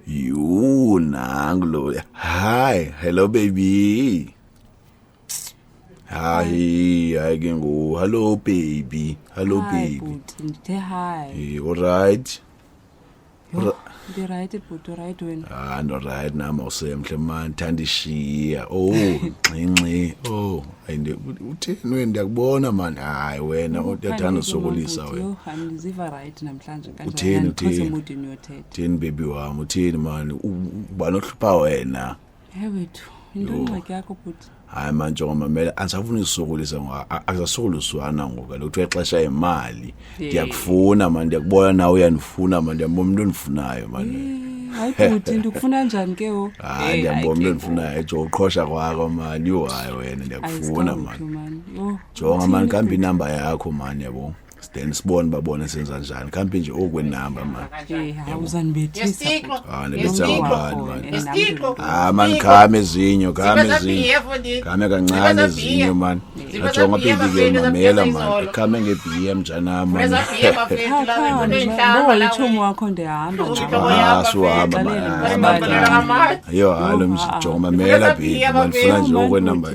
You nangulo. Hi, hello baby. Hi, ke ngo. Hello baby. Hello baby. Hi. All right. The right but right when. No right now mawusemhle man thandishiya. Oh, ncinci. Oh, ayinde utheni wena ndiyakubona man. Hayi wena uyathanda usokolisa wena. Yo, angiziva right namhlanje kanje. Utheni emudini yothetha. Utheni baby wami utheni man uba nohlupha wena. Wethu, into ngxaki yakho but. Hayi manje ngomamela angisafuna ukusokolisa akusasokoliswana ngoku lokho exesha imali ndiyakufuna man ndiyakubona nawe uyanifuna man ndiyambona umuntu onifunayo man hayi buti ndikufuna njani ke o hayi ndiyambona umuntu onifunayo ejo uqhosha kwakho man yo hayi wena ndiyakufuna man jonga man kambe inamba yakho man yabo then sibone babone senza njani kambe nje okwenamba man awuzanibethisa nebetsa ngubani man man khame ezinyo kame kancane ezinyo man ajonga phezulu mamela man khame ngeBM njana man bo ithumo wakho ndihamba suhamba man yo halo mjonga mamela baby man funa nje okwenamba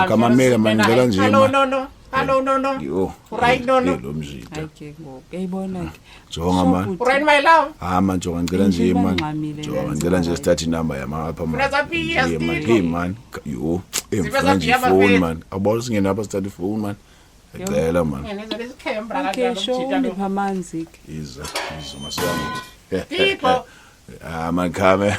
kamamela man ngicela nje man No. Yo. Right no. Lo mjita. Okay ngo. Uyayibona ke. Jonga man. Right my love. Man jonga ngicela nje man. Jonga ngicela nje start number yama apha man. Hey man. Yo. Mfana nje phone man. Awubona singena apha start phone man. Ecela man. Okay, show ngipha amanzi ke. Iza masiyami. People. Man khame.